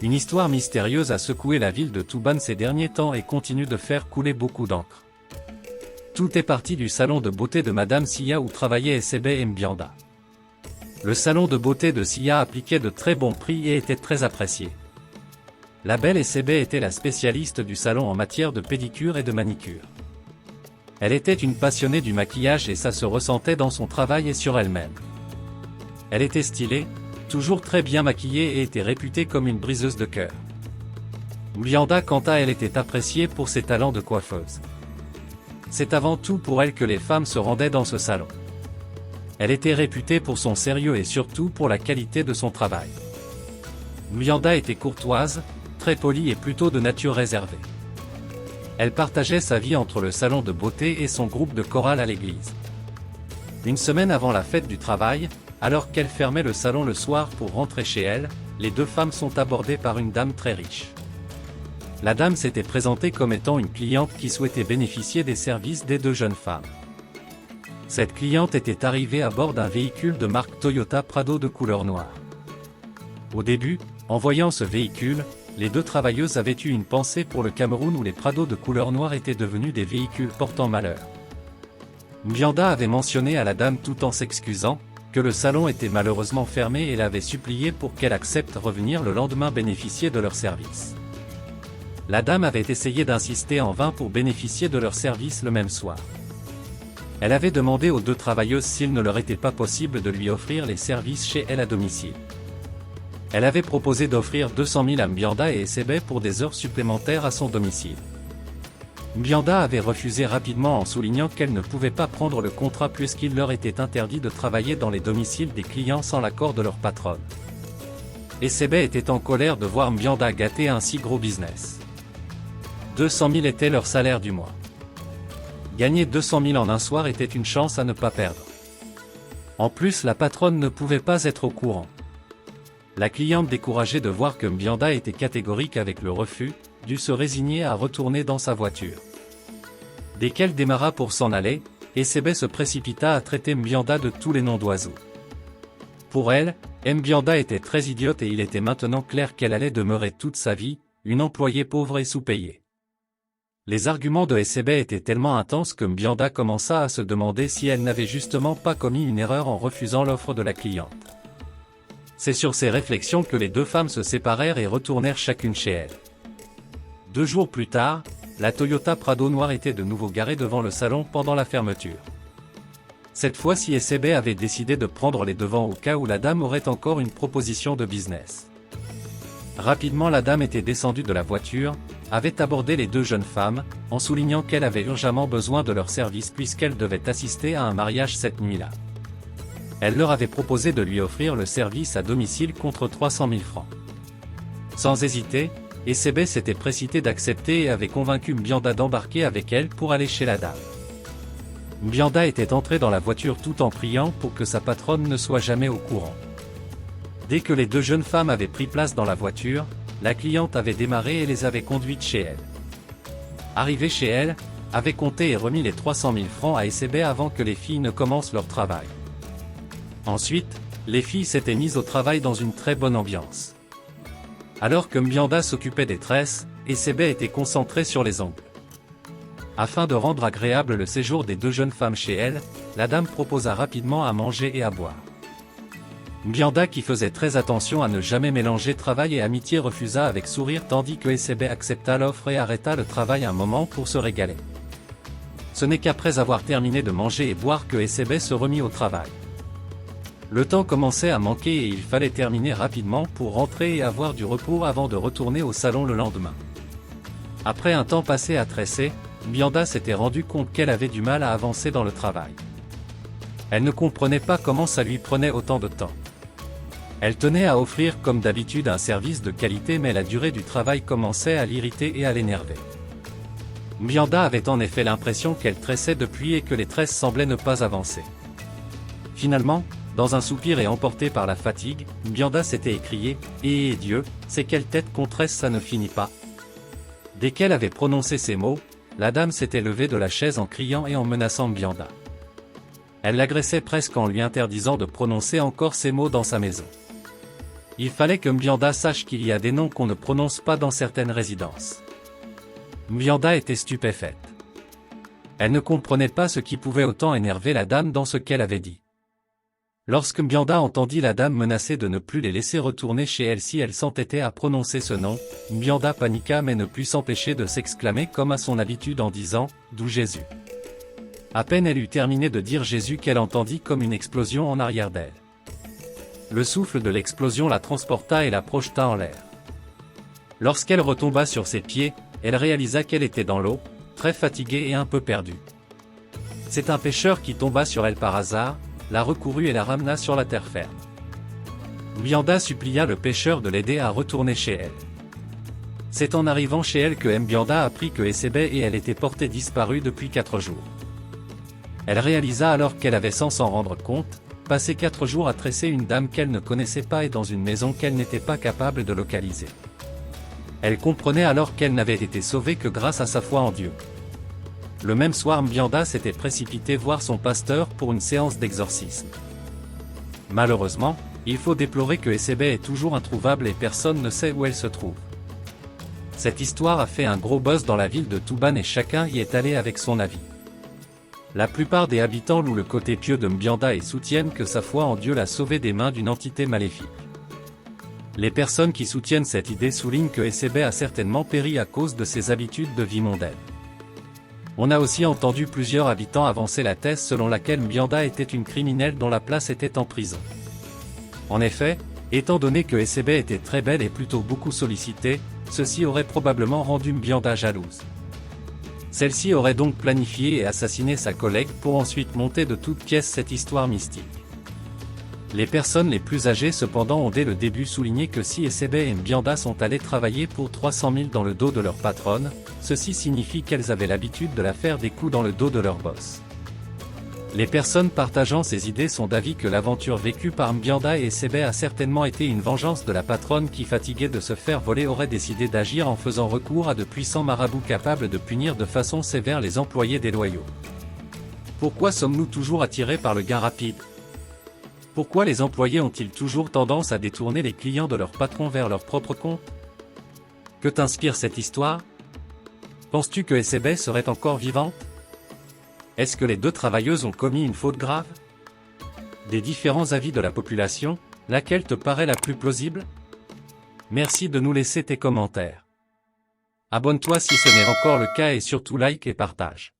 Une histoire mystérieuse a secoué la ville de Touban ces derniers temps et continue de faire couler beaucoup d'encre. Tout est parti du salon de beauté de Madame Sia où travaillait Essebe Mbianda. Le salon de beauté de Sia appliquait de très bons prix et était très apprécié. La belle Essebe était la spécialiste du salon en matière de pédicure et de manicure. Elle était une passionnée du maquillage et ça se ressentait dans son travail et sur elle-même. Elle était stylée, toujours très bien maquillée et était réputée comme une briseuse de cœur. Mbianda quant à elle était appréciée pour ses talents de coiffeuse. C'est avant tout pour elle que les femmes se rendaient dans ce salon. Elle était réputée pour son sérieux et surtout pour la qualité de son travail. Mbianda était courtoise, très polie et plutôt de nature réservée. Elle partageait sa vie entre le salon de beauté et son groupe de chorale à l'église. Une semaine avant la fête du travail, alors qu'elle fermait le salon le soir pour rentrer chez elle, les deux femmes sont abordées par une dame très riche. La dame s'était présentée comme étant une cliente qui souhaitait bénéficier des services des deux jeunes femmes. Cette cliente était arrivée à bord d'un véhicule de marque Toyota Prado de couleur noire. Au début, en voyant ce véhicule, les deux travailleuses avaient eu une pensée pour le Cameroun où les Prados de couleur noire étaient devenus des véhicules portant malheur. Mbianda avait mentionné à la dame tout en s'excusant, que le salon était malheureusement fermé et l'avait supplié pour qu'elle accepte revenir le lendemain bénéficier de leurs services. La dame avait essayé d'insister en vain pour bénéficier de leurs services le même soir. Elle avait demandé aux deux travailleuses s'il ne leur était pas possible de lui offrir les services chez elle à domicile. Elle avait proposé d'offrir 200 000 à Mbianda et Essebe pour des heures supplémentaires à son domicile. Mbianda avait refusé rapidement en soulignant qu'elle ne pouvait pas prendre le contrat puisqu'il leur était interdit de travailler dans les domiciles des clients sans l'accord de leur patronne. Essebe était en colère de voir Mbianda gâter un si gros business. 200 000 était leur salaire du mois. Gagner 200 000 en un soir était une chance à ne pas perdre. En plus, la patronne ne pouvait pas être au courant. La cliente, découragée de voir que Mbianda était catégorique avec le refus, dut se résigner à retourner dans sa voiture. Dès qu'elle démarra pour s'en aller, Essebe se précipita à traiter Mbianda de tous les noms d'oiseaux. Pour elle, Mbianda était très idiote et il était maintenant clair qu'elle allait demeurer toute sa vie, une employée pauvre et sous-payée. Les arguments de Essebe étaient tellement intenses que Mbianda commença à se demander si elle n'avait justement pas commis une erreur en refusant l'offre de la cliente. C'est sur ces réflexions que les deux femmes se séparèrent et retournèrent chacune chez elles. 2 jours plus tard, la Toyota Prado noire était de nouveau garée devant le salon pendant la fermeture. Cette fois-ci, Essebe avait décidé de prendre les devants au cas où la dame aurait encore une proposition de business. Rapidement, la dame était descendue de la voiture, avait abordé les deux jeunes femmes, en soulignant qu'elle avait urgemment besoin de leurs services puisqu'elle devait assister à un mariage cette nuit-là. Elle leur avait proposé de lui offrir le service à domicile contre 300 000 francs. Sans hésiter, Essebe s'était précipité d'accepter et avait convaincu Mbianda d'embarquer avec elle pour aller chez la dame. Mbianda était entré dans la voiture tout en priant pour que sa patronne ne soit jamais au courant. Dès que les deux jeunes femmes avaient pris place dans la voiture, la cliente avait démarré et les avait conduites chez elle. Arrivée chez elle, avait compté et remis les 300 000 francs à Essebe avant que les filles ne commencent leur travail. Ensuite, les filles s'étaient mises au travail dans une très bonne ambiance. Alors que Mbianda s'occupait des tresses, Essebe était concentré sur les ongles. Afin de rendre agréable le séjour des deux jeunes femmes chez elle, la dame proposa rapidement à manger et à boire. Mbianda, qui faisait très attention à ne jamais mélanger travail et amitié, refusa avec sourire tandis que Essebe accepta l'offre et arrêta le travail un moment pour se régaler. Ce n'est qu'après avoir terminé de manger et boire que Essebe se remit au travail. Le temps commençait à manquer et il fallait terminer rapidement pour rentrer et avoir du repos avant de retourner au salon le lendemain. Après un temps passé à tresser, Mbianda s'était rendu compte qu'elle avait du mal à avancer dans le travail. Elle ne comprenait pas comment ça lui prenait autant de temps. Elle tenait à offrir comme d'habitude un service de qualité, mais la durée du travail commençait à l'irriter et à l'énerver. Mbianda avait en effet l'impression qu'elle tressait depuis et que les tresses semblaient ne pas avancer. Finalement, dans un soupir et emporté par la fatigue, Mbianda s'était écrié « Eh Dieu, c'est quelle tête qu'on tresse, ça ne finit pas !» Dès qu'elle avait prononcé ces mots, la dame s'était levée de la chaise en criant et en menaçant Mbianda. Elle l'agressait presque en lui interdisant de prononcer encore ces mots dans sa maison. Il fallait que Mbianda sache qu'il y a des noms qu'on ne prononce pas dans certaines résidences. Mbianda était stupéfaite. Elle ne comprenait pas ce qui pouvait autant énerver la dame dans ce qu'elle avait dit. Lorsque Mbianda entendit la dame menacer de ne plus les laisser retourner chez elle si elle s'entêtait à prononcer ce nom, Mbianda paniqua mais ne put s'empêcher de s'exclamer comme à son habitude en disant « D'où Jésus ?» À peine elle eut terminé de dire Jésus qu'elle entendit comme une explosion en arrière d'elle. Le souffle de l'explosion la transporta et la projeta en l'air. Lorsqu'elle retomba sur ses pieds, elle réalisa qu'elle était dans l'eau, très fatiguée et un peu perdue. C'est un pêcheur qui tomba sur elle par hasard, la recourut et la ramena sur la terre ferme. Mbianda supplia le pêcheur de l'aider à retourner chez elle. C'est en arrivant chez elle que Mbianda apprit que Essebé et elle étaient portés disparus depuis 4 jours. Elle réalisa alors qu'elle avait sans s'en rendre compte, passé 4 jours à tresser une dame qu'elle ne connaissait pas et dans une maison qu'elle n'était pas capable de localiser. Elle comprenait alors qu'elle n'avait été sauvée que grâce à sa foi en Dieu. Le même soir Mbianda s'était précipité voir son pasteur pour une séance d'exorcisme. Malheureusement, il faut déplorer que Essebé est toujours introuvable et personne ne sait où elle se trouve. Cette histoire a fait un gros buzz dans la ville de Touban et chacun y est allé avec son avis. La plupart des habitants louent le côté pieux de Mbianda et soutiennent que sa foi en Dieu l'a sauvé des mains d'une entité maléfique. Les personnes qui soutiennent cette idée soulignent que Essebé a certainement péri à cause de ses habitudes de vie mondaine. On a aussi entendu plusieurs habitants avancer la thèse selon laquelle Mbianda était une criminelle dont la place était en prison. En effet, étant donné que Essebé était très belle et plutôt beaucoup sollicitée, ceci aurait probablement rendu Mbianda jalouse. Celle-ci aurait donc planifié et assassiné sa collègue pour ensuite monter de toutes pièces cette histoire mystique. Les personnes les plus âgées cependant ont dès le début souligné que si Essebé et Mbianda sont allées travailler pour 300 000 dans le dos de leur patronne, ceci signifie qu'elles avaient l'habitude de la faire des coups dans le dos de leur boss. Les personnes partageant ces idées sont d'avis que l'aventure vécue par Mbianda et Essebé a certainement été une vengeance de la patronne qui, fatiguée de se faire voler, aurait décidé d'agir en faisant recours à de puissants marabouts capables de punir de façon sévère les employés déloyaux. Pourquoi sommes-nous toujours attirés par le gain rapide ? Pourquoi les employés ont-ils toujours tendance à détourner les clients de leur patron vers leur propre compte ? Que t'inspire cette histoire ? Penses-tu que Essebé serait encore vivante ? Est-ce que les 2 travailleuses ont commis une faute grave ? Des différents avis de la population, laquelle te paraît la plus plausible ? Merci de nous laisser tes commentaires. Abonne-toi si ce n'est encore le cas et surtout like et partage.